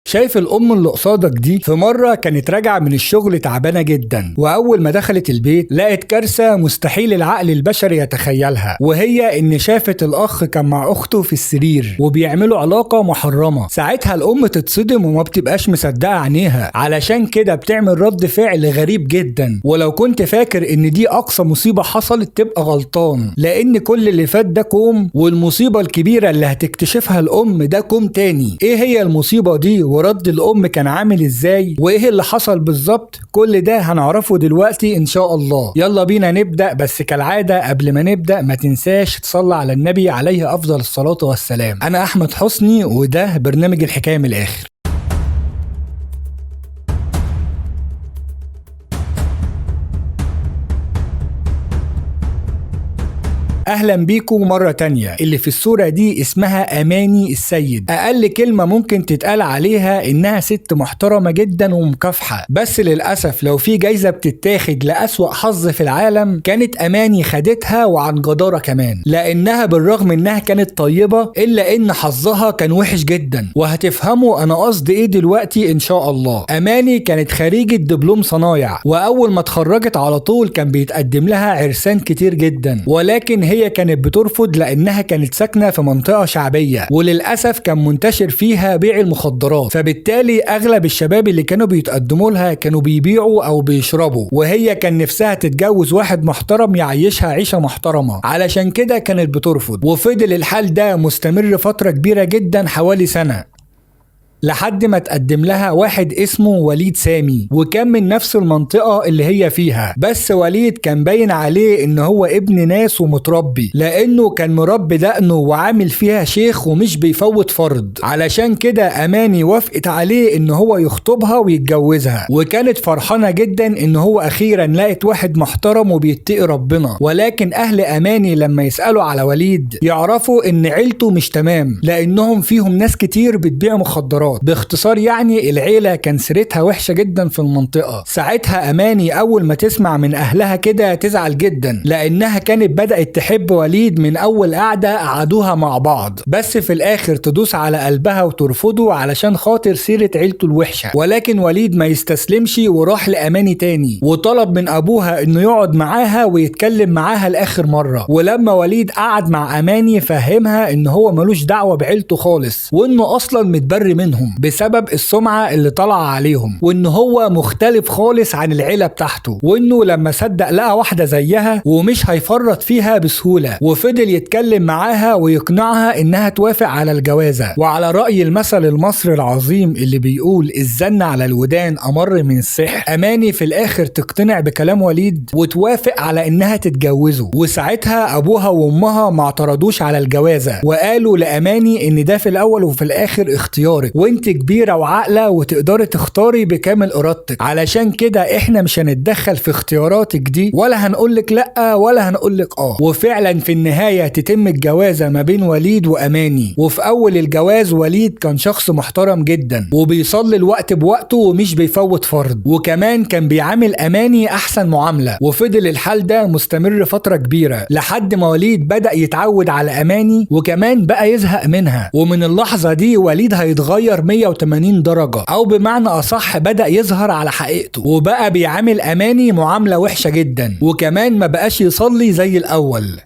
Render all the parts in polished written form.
شايف الام اللي قصادك دي في مره كانت راجعه من الشغل تعبانه جدا، واول ما دخلت البيت لقت كارثه مستحيل العقل البشري يتخيلها، وهي ان شافت الاخ كان مع اخته في السرير وبيعملوا علاقه محرمه. ساعتها الام تتصدم وما بتبقاش مصدقه عينيها، علشان كده بتعمل رد فعل غريب جدا. ولو كنت فاكر ان دي اقصى مصيبه حصلت تبقى غلطان، لان كل اللي فات ده كوم، والمصيبه الكبيره اللي هتكتشفها الام ده كوم تاني. ايه هي المصيبه دي ورد الام كان عامل ازاي وايه اللي حصل بالظبط؟ كل ده هنعرفه دلوقتي ان شاء الله. يلا بينا نبدأ، بس كالعادة قبل ما نبدأ ما تنساش تصلي على النبي عليه افضل الصلاة والسلام. انا احمد حسني وده برنامج الحكاية من الاخر. اهلا بيكم مرة تانية. اللي في الصورة دي اسمها اماني السيد. اقل كلمة ممكن تتقال عليها انها ست محترمة جدا ومكافحة، بس للأسف لو في جايزة بتتاخد لأسوأ حظ في العالم كانت اماني خدتها، وعن جدارة كمان، لانها بالرغم انها كانت طيبة الا ان حظها كان وحش جدا. وهتفهموا انا قصدي ايه دلوقتي ان شاء الله. اماني كانت خريجة دبلوم صنايع، واول ما اتخرجت على طول كان بيتقدم لها عرسان كتير جدا، ولكن هي كانت بترفض لانها كانت ساكنه في منطقه شعبيه، وللاسف كان منتشر فيها بيع المخدرات، فبالتالي اغلب الشباب اللي كانوا بيتقدموا لها كانوا بيبيعوا او بيشربوا، وهي كان نفسها تتجوز واحد محترم يعيشها عيشه محترمه، علشان كده كانت بترفض. وفضل الحال ده مستمر فتره كبيره جدا، حوالي سنه، لحد ما تقدم لها واحد اسمه وليد سامي، وكان من نفس المنطقة اللي هي فيها. بس وليد كان باين عليه ان هو ابن ناس ومتربي، لانه كان مربي دقنه وعامل فيها شيخ ومش بيفوت فرض. علشان كده اماني وافقت عليه ان هو يخطبها ويتجوزها، وكانت فرحانة جدا ان هو اخيرا لقت واحد محترم وبيتقي ربنا. ولكن اهل اماني لما يسألوا على وليد يعرفوا ان عيلته مش تمام، لانهم فيهم ناس كتير بتبيع مخدرات. باختصار يعني العيلة كان سيرتها وحشة جدا في المنطقة. ساعتها أماني أول ما تسمع من أهلها كده تزعل جدا، لأنها كانت بدأت تحب وليد من أول قعدة قعدوها مع بعض، بس في الآخر تدوس على قلبها وترفضه علشان خاطر سيرة عيلته الوحشة. ولكن وليد ما يستسلمش وراح لأماني تاني، وطلب من أبوها إنه يقعد معاها ويتكلم معاها لآخر مرة. ولما وليد قعد مع أماني فهمها إن هو ملوش دعوة بعيلته خالص، وإنه أصلا متبري منهم بسبب السمعة اللي طلع عليهم، وان هو مختلف خالص عن العيلة بتاعته، وانه لما صدق لقى واحدة زيها ومش هيفرط فيها بسهولة. وفضل يتكلم معاها ويقنعها انها توافق على الجوازة. وعلى رأي المثل المصري العظيم اللي بيقول الزن على الودان امر من السحر، اماني في الاخر تقتنع بكلام وليد وتوافق على انها تتجوزه. وساعتها ابوها وامها ما اعترضوش على الجوازة، وقالوا لاماني ان ده في الاول وفي الاخر اختيارك، وانت كبيرة وعاقلة وتقدري تختاري بكامل ارادتك، علشان كده احنا مش هنتدخل في اختياراتك دي، ولا هنقولك لا ولا هنقولك وفعلا في النهاية تتم الجوازة ما بين وليد واماني. وفي اول الجواز وليد كان شخص محترم جدا، وبيصلي الوقت بوقته ومش بيفوت فرض، وكمان كان بيعامل اماني احسن معاملة. وفضل الحال ده مستمر فترة كبيرة لحد ما وليد بدأ يتعود على اماني، وكمان بقى يزهق منها. ومن اللحظة دي وليد هيتغير 180 درجة، او بمعنى اصح بدأ يظهر على حقيقته، وبقى بيعامل اماني معاملة وحشة جدا، وكمان ما بقاش يصلي زي الاول.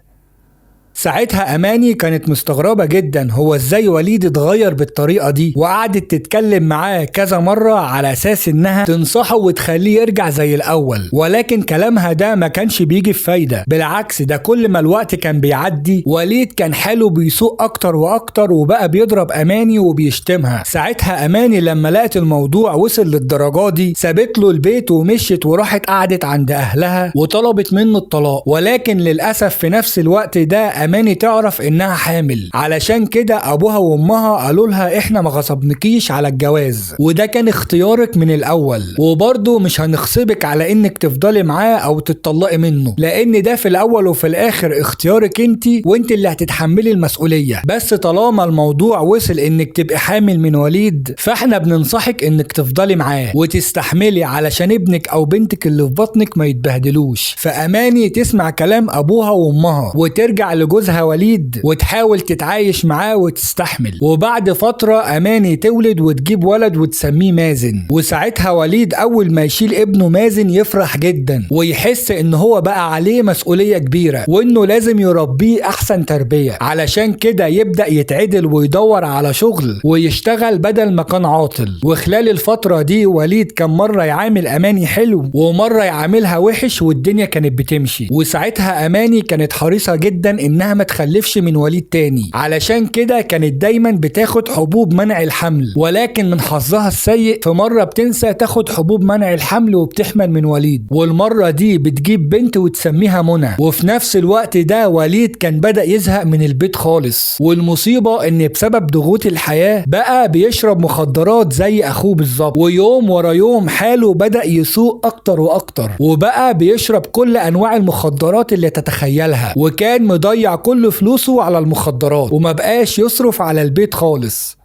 ساعتها اماني كانت مستغربة جدا هو ازاي وليد اتغير بالطريقة دي، وقعدت تتكلم معاه كذا مرة على اساس انها تنصحه وتخليه يرجع زي الاول. ولكن كلامها ده ما كانش بيجي في فايدة، بالعكس ده كل ما الوقت كان بيعدي وليد كان حاله بيسوء اكتر واكتر، وبقى بيضرب اماني وبيشتمها. ساعتها اماني لما لقت الموضوع وصل للدرجة دي سابت له البيت ومشيت وراحت قعدت عند اهلها وطلبت منه الطلاق. ولكن للاسف في نفس الوقت ده اماني تعرف انها حامل، علشان كده ابوها وامها قالوا لها احنا ما غصبنكيش على الجواز، وده كان اختيارك من الاول، وبرضه مش هنغصبك على انك تفضلي معاه او تتطلقي منه، لان ده في الاول وفي الاخر اختيارك انت، وانت اللي هتتحملي المسؤولية. بس طالما الموضوع وصل انك تبقي حامل من وليد فاحنا بننصحك انك تفضلي معاه وتستحملي علشان ابنك او بنتك اللي في بطنك ما يتبهدلوش. فاماني تسمع كلام ابوها وامها وترجع جوزها وليد وتحاول تتعايش معاه وتستحمل. وبعد فترة أماني تولد وتجيب ولد وتسميه مازن، وساعتها وليد أول ما يشيل ابنه مازن يفرح جدا ويحس إن هو بقى عليه مسؤولية كبيرة وإنه لازم يربيه أحسن تربية. علشان كده يبدأ يتعدل ويدور على شغل ويشتغل بدل ما كان عاطل. وخلال الفترة دي وليد كان مرة يعامل أماني حلو ومرة يعاملها وحش والدنيا كانت بتمشي. وساعتها أماني كانت حريصة جدا إنها ما تخلفش من وليد تاني، علشان كده كانت دايما بتاخد حبوب منع الحمل. ولكن من حظها السيء في مرة بتنسى تاخد حبوب منع الحمل وبتحمل من وليد، والمرة دي بتجيب بنت وتسميها منى. وفي نفس الوقت ده وليد كان بدأ يزهق من البيت خالص، والمصيبة إن بسبب ضغوط الحياة بقى بيشرب مخدرات زي أخوه بالظبط، ويوم ورا يوم حاله بدأ يسوء أكتر وأكتر، وبقى بيشرب كل أنواع المخدرات اللي تتخيلها، وكان مضيع كل فلوسه على المخدرات وما بقاش يصرف على البيت خالص.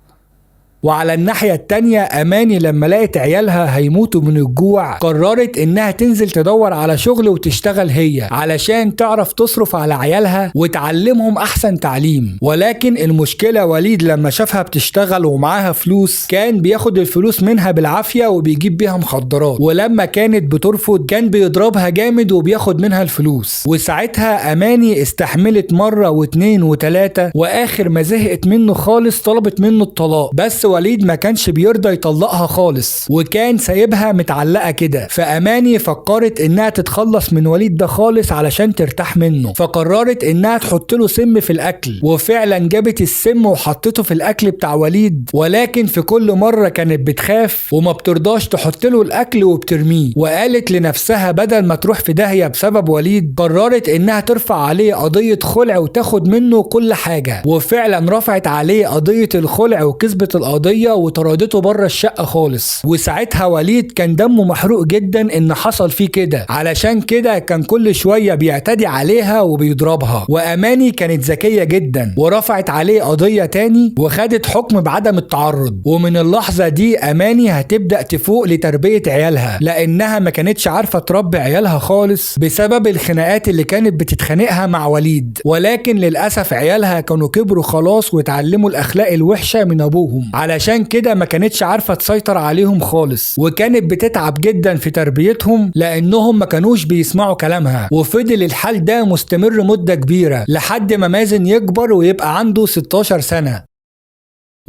وعلى الناحية التانية أماني لما لقت عيالها هيموتوا من الجوع قررت إنها تنزل تدور على شغل وتشتغل هي علشان تعرف تصرف على عيالها وتعلمهم أحسن تعليم. ولكن المشكلة وليد لما شافها بتشتغل ومعاها فلوس كان بياخد الفلوس منها بالعافية وبيجيب بيها مخدرات، ولما كانت بترفض كان بيضربها جامد وبياخد منها الفلوس. وساعتها أماني استحملت مرة واتنين وتلاتة، وآخر ما زهقت منه خالص طلبت منه الطلاق، بس وليد ما كانش بيرضى يطلقها خالص وكان سايبها متعلقة كده. فأماني فكرت انها تتخلص من وليد ده خالص علشان ترتاح منه، فقررت انها تحط له سم في الاكل، وفعلا جابت السم وحطته في الاكل بتاع وليد. ولكن في كل مرة كانت بتخاف وما بترضاش تحط له الاكل وبترميه، وقالت لنفسها بدل ما تروح في داهية بسبب وليد قررت انها ترفع عليه قضية خلع وتاخد منه كل حاجة. وفعلا رفعت عليه قضية الخلع وكسبت القضية وطردته بره الشقة خالص. وساعتها وليد كان دمه محروق جدا ان حصل فيه كده، علشان كده كان كل شوية بيعتدي عليها وبيضربها. وأماني كانت ذكية جدا ورفعت عليه قضية تاني وخدت حكم بعدم التعرض. ومن اللحظة دي أماني هتبدأ تفوق لتربية عيالها، لأنها ما كانتش عارفة تربي عيالها خالص بسبب الخناقات اللي كانت بتتخانقها مع وليد. ولكن للأسف عيالها كانوا كبروا خلاص وتعلموا الأخلاق الوحشة من أبوهم، علشان كده ما كانتش عارفة تسيطر عليهم خالص، وكانت بتتعب جدا في تربيتهم لأنهم ما كانوش بيسمعوا كلامها. وفضل الحال ده مستمر مدة كبيرة لحد ما مازن يكبر ويبقى عنده 16 سنة.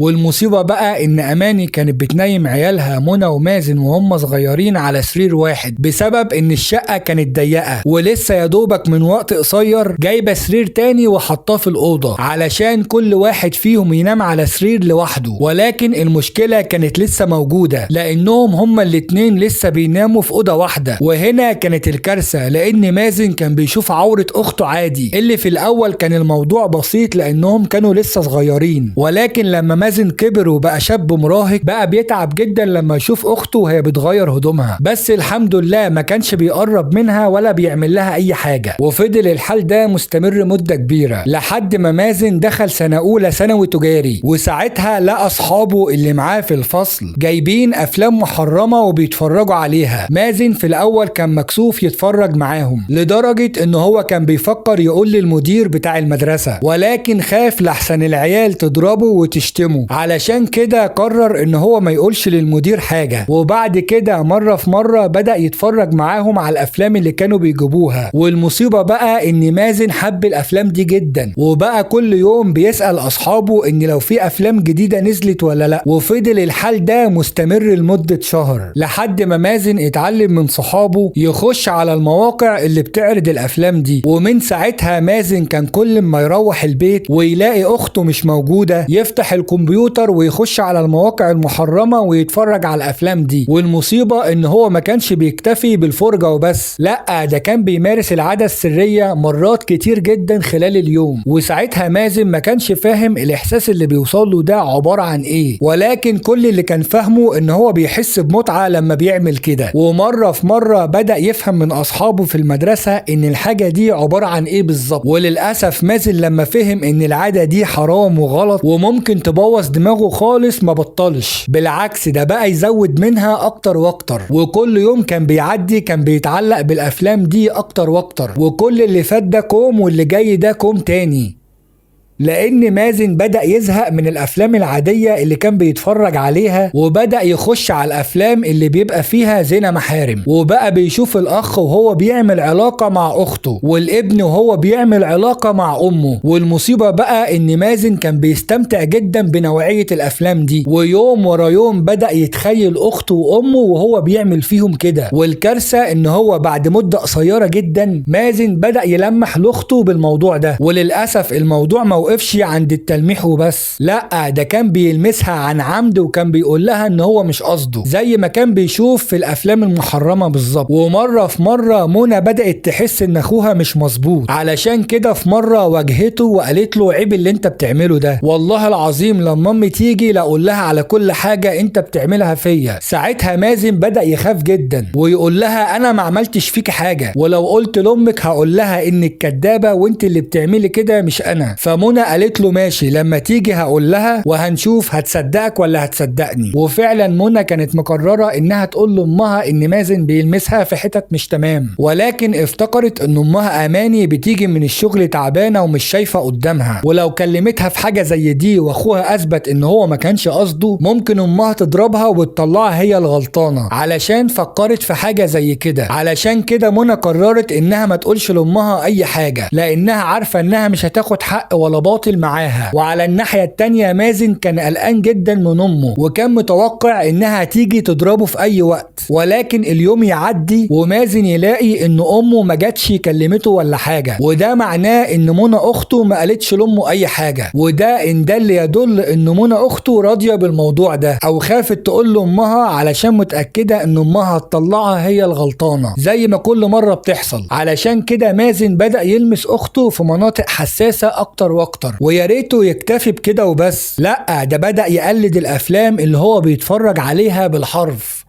والمصيبة بقى ان اماني كانت بتنيم عيالها منى ومازن وهم صغيرين على سرير واحد بسبب ان الشقة كانت ضيقة، ولسه يا دوبك من وقت قصير جايبة سرير تاني وحطاه في الأوضة علشان كل واحد فيهم ينام على سرير لوحده. ولكن المشكلة كانت لسه موجودة لانهم هما الاتنين لسه بيناموا في أوضة واحدة. وهنا كانت الكارثة لان مازن كان بيشوف عورة اخته عادي، اللي في الاول كان الموضوع بسيط لانهم كانوا لسه صغيرين. ولكن لما مازن كبر وبقى شاب مراهق بقى بيتعب جدا لما يشوف اخته وهي بتغير هدومها، بس الحمد لله ما كانش بيقرب منها ولا بيعمل لها اي حاجة. وفضل الحال ده مستمر مدة كبيرة لحد ما مازن دخل سنة اولى ثانوي تجاري، وساعتها لقى اصحابه اللي معاه في الفصل جايبين افلام محرمة وبيتفرجوا عليها. مازن في الاول كان مكسوف يتفرج معاهم لدرجة ان هو كان بيفكر يقول للمدير بتاع المدرسة، ولكن خاف لحسن العيال تضربه وتشتمه، علشان كده قرر ان هو ما يقولش للمدير حاجة. وبعد كده مرة في مرة بدأ يتفرج معاهم على الافلام اللي كانوا بيجيبوها. والمصيبة بقى ان مازن حب الافلام دي جدا، وبقى كل يوم بيسأل اصحابه ان لو في افلام جديدة نزلت ولا لا. وفضل الحال ده مستمر لمدة شهر لحد ما مازن اتعلم من صحابه يخش على المواقع اللي بتعرض الافلام دي. ومن ساعتها مازن كان كل ما يروح البيت ويلاقي اخته مش موجودة يفتح الكمبيوتر ويخش على المواقع المحرمة ويتفرج على الافلام دي. والمصيبة ان هو ما كانش بيكتفي بالفرجة وبس، لا ده كان بيمارس العادة السرية مرات كتير جدا خلال اليوم. وساعتها مازن ما كانش فاهم الاحساس اللي بيوصل له ده عبارة عن ايه، ولكن كل اللي كان فاهمه ان هو بيحس بمتعة لما بيعمل كده. ومرة في مرة بدأ يفهم من اصحابه في المدرسة ان الحاجة دي عبارة عن ايه بالظبط. وللأسف مازن لما فهم ان العادة دي حرام وغلط وممكن تبوظ دماغه خالص ما بطلش، بالعكس ده بقى يزود منها اكتر واكتر. وكل يوم كان بيعدي كان بيتعلق بالافلام دي اكتر واكتر، وكل اللي فات ده كوم واللي جاي ده كوم تاني. لان مازن بدأ يزهق من الافلام العادية اللي كان بيتفرج عليها، وبدأ يخش على الافلام اللي بيبقى فيها زنا محارم، وبقى بيشوف الاخ وهو بيعمل علاقة مع اخته، والابن وهو بيعمل علاقة مع امه. والمصيبة بقى ان مازن كان بيستمتع جدا بنوعية الافلام دي، ويوم ورا يوم بدأ يتخيل اخته وامه وهو بيعمل فيهم كده. والكارثة ان هو بعد مدة قصيرة جدا مازن بدأ يلمح لاخته بالموضوع ده. وللأسف الموضوع موقفش عند التلميح وبس، لا ده كان بيلمسها عن عمد، وكان بيقول لها ان هو مش قصده، زي ما كان بيشوف في الافلام المحرمة بالظبط. ومرة في مرة منى بدأت تحس ان اخوها مش مظبوط، علشان كده في مرة واجهته وقالت له عيب اللي انت بتعمله ده، والله العظيم لما امي تيجي لاقول لها على كل حاجة انت بتعملها فيا. ساعتها مازن بدأ يخاف جدا ويقول لها انا ما عملتش فيك حاجة، ولو قلت لامك هقول لها انك كدابة وانت اللي بتعملي كده مش انا. فمنى قالت له ماشي، لما تيجي هقول لها وهنشوف هتصدقك ولا هتصدقني. وفعلا منى كانت مقررة انها تقول لامها ان مازن بيلمسها في حتت مش تمام، ولكن افتكرت ان امها اماني بتيجي من الشغل تعبانة ومش شايفة قدامها، ولو كلمتها في حاجة زي دي واخوها اثبت ان هو ما كانش قصده ممكن امها تضربها وتطلعها هي الغلطانة، علشان فكرت في حاجة زي كده. علشان كده منى قررت انها ما تقولش لامها اي حاجة، لانها عارفة انها مش هتاخد حق ولا باطل معاها. وعلى الناحية التانية مازن كان قلقان جدا من امه، وكان متوقع انها تيجي تضربه في اي وقت. ولكن اليوم يعدي ومازن يلاقي ان امه ما جاتش كلمته ولا حاجة، وده معناه ان منى اخته ما قالتش لامه اي حاجة، وده ان دل يدل ان منى اخته راضية بالموضوع ده، او خافت تقول لامها علشان متأكدة ان امها هتطلعها هي الغلطانة زي ما كل مرة بتحصل. علشان كده مازن بدأ يلمس اخته في مناطق حساسة اكتر واكتر، ويا ريته يكتفي بكده وبس، لا ده بدأ يقلد الافلام اللي هو بيتفرج عليها بالحرف.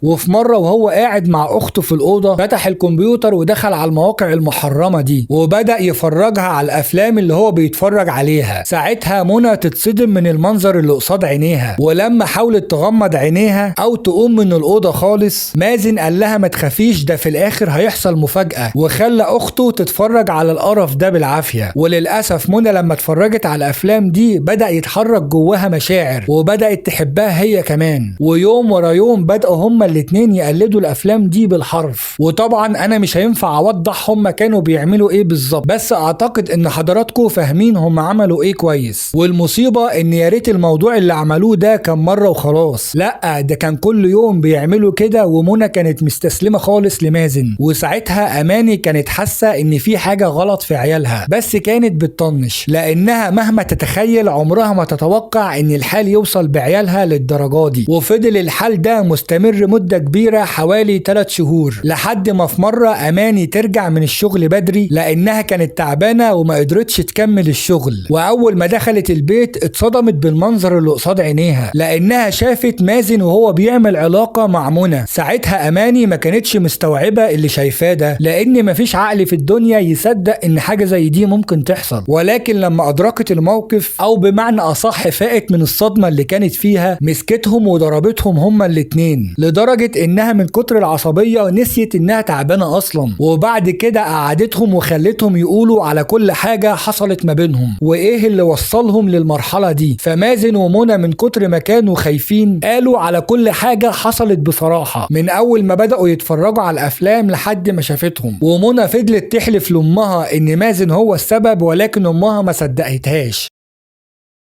وفي مرة وهو قاعد مع أخته في الأوضة فتح الكمبيوتر ودخل على المواقع المحرمة دي، وبدأ يفرجها على الأفلام اللي هو بيتفرج عليها. ساعتها منى تتصدم من المنظر اللي قصاد عينيها، ولما حاولت تغمض عينيها أو تقوم من الأوضة خالص مازن قال لها ما تخافيش، ده في الآخر هيحصل مفاجأة، وخلى أخته تتفرج على القرف ده بالعافية. وللأسف منى لما اتفرجت على الأفلام دي بدأ يتحرك جواها مشاعر، وبدأت تحبها هي كمان. ويوم ورا يوم بدأوا هما الاتنين يقلدوا الافلام دي بالحرف. وطبعا انا مش هينفع اوضح هم كانوا بيعملوا ايه بالظبط، بس اعتقد ان حضراتكم فاهمين هم عملوا ايه كويس. والمصيبه ان يا ريت الموضوع اللي عملوه ده كان مره وخلاص، لا ده كان كل يوم بيعملوا كده. ومنى كانت مستسلمه خالص لمازن، وساعتها اماني كانت حاسه ان في حاجه غلط في عيالها، بس كانت بتطنش لانها مهما تتخيل عمرها ما تتوقع ان الحال يوصل بعيالها للدرجه دي. وفضل الحال ده مستمر مدة كبيرة حوالي 3 شهور، لحد ما في مرة أماني ترجع من الشغل بدري لأنها كانت تعبانة وما قدرتش تكمل الشغل. وأول ما دخلت البيت اتصدمت بالمنظر اللي قصاد عينيها، لأنها شافت مازن وهو بيعمل علاقة مع منى. ساعتها أماني ما كانتش مستوعبة اللي شايفاه ده، لأن مفيش عقل في الدنيا يصدق إن حاجة زي دي ممكن تحصل. ولكن لما أدركت الموقف، أو بمعنى أصح فاقت من الصدمة اللي كانت فيها، مسكتهم وضربتهم هما الاتنين، لدرجة انها من كتر العصبية نسيت انها تعبانة اصلا. وبعد كده قعدتهم وخلتهم يقولوا على كل حاجة حصلت ما بينهم وايه اللي وصلهم للمرحلة دي. فمازن ومنى من كتر ما كانوا خايفين قالوا على كل حاجة حصلت بصراحة، من اول ما بدأوا يتفرجوا على الافلام لحد ما شافتهم. ومنى فضلت تحلف لامها ان مازن هو السبب، ولكن امها ما صدقتهاش.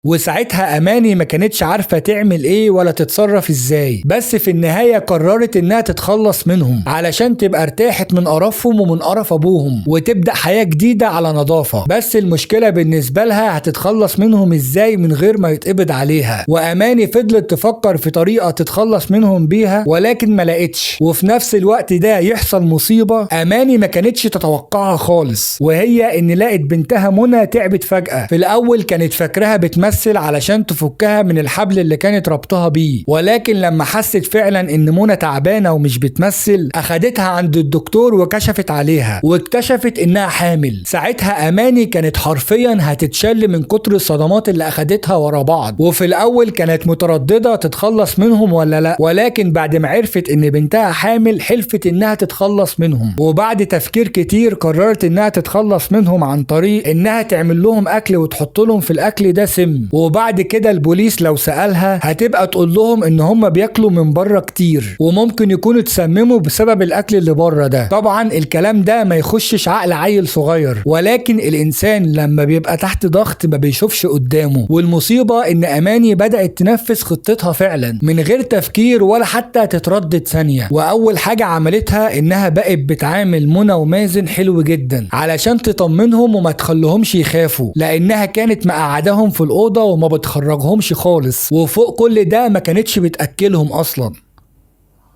وساعتها اماني ما كانتش عارفة تعمل ايه ولا تتصرف ازاي، بس في النهاية قررت انها تتخلص منهم علشان تبقى ارتاحت من قرفهم ومن قرف ابوهم، وتبدأ حياة جديدة على نظافة. بس المشكلة بالنسبة لها هتتخلص منهم ازاي من غير ما يتقبض عليها. واماني فضلت تفكر في طريقة تتخلص منهم بيها، ولكن ما لقتش. وفي نفس الوقت ده يحصل مصيبة اماني ما كانتش تتوقعها خالص، وهي ان لقت بنتها منى تعبت فجأة. في الاول كانت فاكراها بتمثل بتمثل علشان تفكها من الحبل اللي كانت ربطها بيه، ولكن لما حست فعلا ان منى تعبانة ومش بتمثل اخدتها عند الدكتور وكشفت عليها واكتشفت انها حامل. ساعتها اماني كانت حرفيا هتتشل من كتر الصدمات اللي اخدتها ورا بعض، وفي الاول كانت مترددة تتخلص منهم ولا لا، ولكن بعد ما عرفت ان بنتها حامل حلفت انها تتخلص منهم، وبعد تفكير كتير قررت انها تتخلص منهم عن طريق انها تعمل لهم اكل وتحط لهم في الاكل ده سم، وبعد كده البوليس لو سألها هتبقى تقول لهم ان هم بياكلوا من بره كتير وممكن يكونوا اتسمموا بسبب الاكل اللي بره ده. طبعا الكلام ده ما يخشش عقل عيل صغير، ولكن الانسان لما بيبقى تحت ضغط ما بيشوفش قدامه، والمصيبة ان اماني بدأت تنفذ خطتها فعلا من غير تفكير ولا حتى تتردد ثانية. واول حاجة عملتها انها بقت بتعامل منى ومازن حلو جدا علشان تطمنهم وما تخليهمش يخافوا، لانها كانت مقعدهم في الاوضة وما بتخرجهمش خالص، وفوق كل ده ما كانتش بتاكلهم اصلا.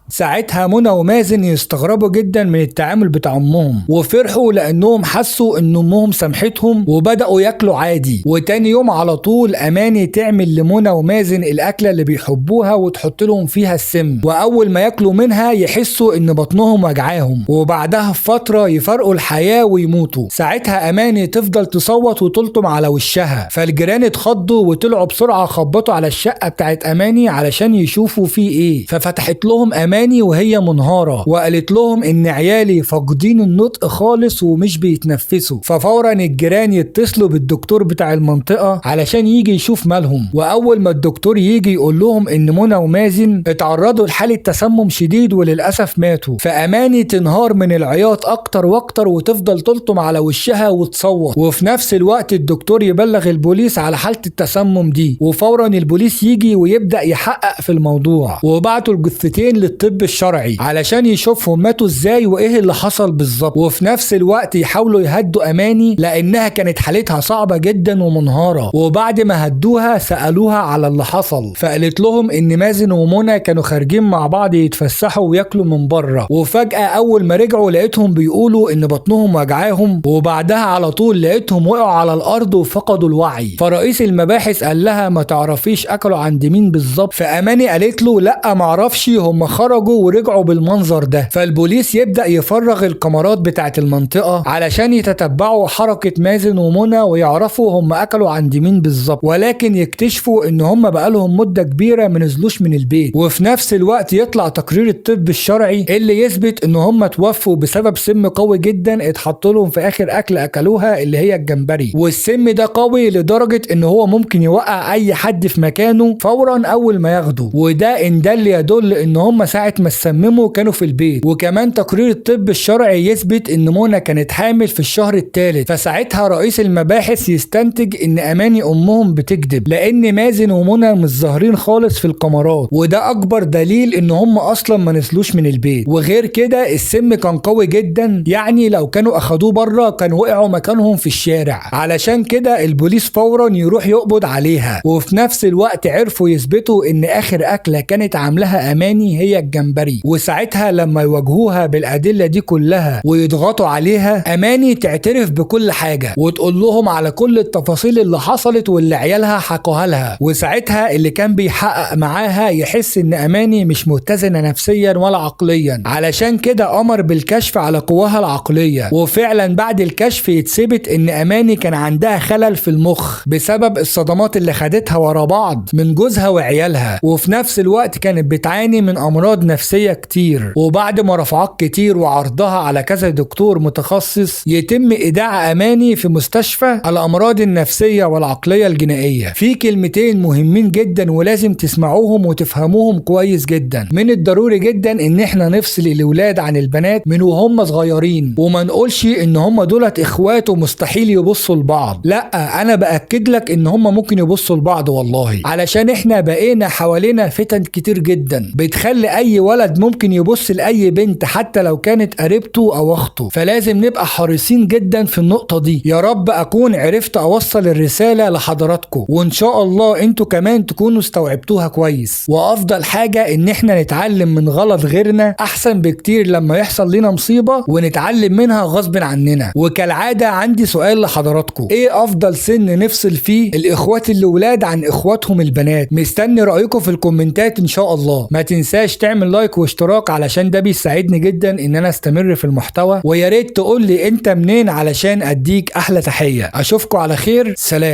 ساعتها منى ومازن يستغربوا جدا من التعامل بتاع امهم وفرحوا لانهم حسوا ان امهم سامحتهم وبداوا ياكلوا عادي. وتاني يوم على طول اماني تعمل لمنى ومازن الاكله اللي بيحبوها وتحط لهم فيها السم، واول ما ياكلوا منها يحسوا ان بطنهم وجعاهم، وبعدها بفتره يفارقوا الحياه ويموتوا. ساعتها اماني تفضل تصوت وتلطم على وشها، فالجيران اتخضوا وطلعوا بسرعه خبطوا على الشقه بتاعت اماني علشان يشوفوا فيه ايه، ففتحت لهم اماني وهي منهارة وقالت لهم ان عيالي فاقدين النطق خالص ومش بيتنفسوا. ففورا الجيران يتصلوا بالدكتور بتاع المنطقة علشان يجي يشوف مالهم، واول ما الدكتور يجي يقول لهم ان منى ومازن اتعرضوا لحالة تسمم شديد وللأسف ماتوا. فأماني تنهار من العياط اكتر واكتر وتفضل تلطم على وشها وتصوت، وفي نفس الوقت الدكتور يبلغ البوليس على حالة التسمم دي، وفورا البوليس يجي ويبدأ يحقق في الموضوع، وبعتوا الجثتين للطب الشرعي علشان يشوفهم ماتوا ازاي وايه اللي حصل بالظبط، وفي نفس الوقت يحاولوا يهدوا اماني لانها كانت حالتها صعبة جدا ومنهارة. وبعد ما هدوها سألوها على اللي حصل، فقالت لهم ان مازن ومنى كانوا خارجين مع بعض يتفسحوا وياكلوا من بره، وفجأة اول ما رجعوا لقيتهم بيقولوا ان بطنهم وجعاهم، وبعدها على طول لقيتهم وقعوا على الارض وفقدوا الوعي. فرئيس المباحث قال لها ما تعرفيش اكلوا عند مين بالظبط؟ فاماني قالت له لا معرفش، هم خرجوا ورجعوا بالمنظر ده. فالبوليس يبدأ يفرغ الكاميرات بتاعت المنطقة علشان يتتبعوا حركة مازن ومنى ويعرفوا هم اكلوا عند مين بالظبط، ولكن يكتشفوا ان هم بقالهم مدة كبيرة ما نزلوش من البيت. وفي نفس الوقت يطلع تقرير الطب الشرعي اللي يثبت ان هم توفوا بسبب سم قوي جدا اتحط لهم في اخر اكل اكلوها اللي هي الجمبري، والسم ده قوي لدرجة ان هو ممكن يوقع اي حد في مكانه فورا اول ما ياخده، وده ان دل يدل ان هم ساعة ما سمموا كانوا في البيت. وكمان تقرير الطب الشرعي يثبت ان منى كانت حامل في الشهر الثالث، فساعتها رئيس المباحث يستنتج ان اماني امهم بتكذب لان مازن ومنى مش ظاهرين خالص في الكاميرات، وده اكبر دليل ان هم اصلا ما نزلوش من البيت. وغير كده السم كان قوي جدا، يعني لو كانوا اخدوه بره كان وقعوا مكانهم في الشارع، علشان كده البوليس فورا يروح يقبض عليها. وفي نفس الوقت عرفوا يثبتوا ان اخر اكله كانت عاملاها اماني هي الجمبري، وساعتها لما يواجهوها بالأدلة دي كلها ويضغطوا عليها أماني تعترف بكل حاجة وتقول لهم على كل التفاصيل اللي حصلت واللي عيالها حكوها لها. وساعتها اللي كان بيحقق معاها يحس ان أماني مش متزنة نفسيا ولا عقليا، علشان كده أمر بالكشف على قواها العقلية. وفعلا بعد الكشف يتثبت ان أماني كان عندها خلل في المخ بسبب الصدمات اللي خدتها ورا بعض من جوزها وعيالها، وفي نفس الوقت كانت بتعاني من أمراض نفسية كتير. وبعد مرافعات كتير وعرضها على كذا دكتور متخصص يتم ايداع اماني في مستشفى الامراض النفسية والعقلية الجنائية. في كلمتين مهمين جدا ولازم تسمعوهم وتفهموهم كويس جدا. من الضروري جدا ان احنا نفصل الاولاد عن البنات من وهم صغيرين، وما نقولش ان هم دولت اخوات ومستحيل يبصوا لبعض، لا انا باكد لك ان هم ممكن يبصوا لبعض والله، علشان احنا بقينا حوالينا فتن كتير جدا بتخلي اي اي ولد ممكن يبص لاي بنت حتى لو كانت قريبته او اخته، فلازم نبقى حريصين جدا في النقطة دي. يا رب اكون عرفت اوصل الرسالة لحضراتكم، وان شاء الله انتوا كمان تكونوا استوعبتوها كويس. وافضل حاجة ان احنا نتعلم من غلط غيرنا احسن بكتير لما يحصل لنا مصيبة ونتعلم منها غصب عننا. وكالعادة عندي سؤال لحضراتكم، ايه افضل سن نفصل فيه الاخوات الولاد عن اخواتهم البنات؟ مستني رأيكم في الكومنتات ان شاء الله. ما تنساش تعمل لايك واشتراك علشان ده بيساعدني جدا ان انا استمر في المحتوى، ويا ريت تقول لي انت منين علشان اديك احلى تحية. اشوفكم على خير، سلام.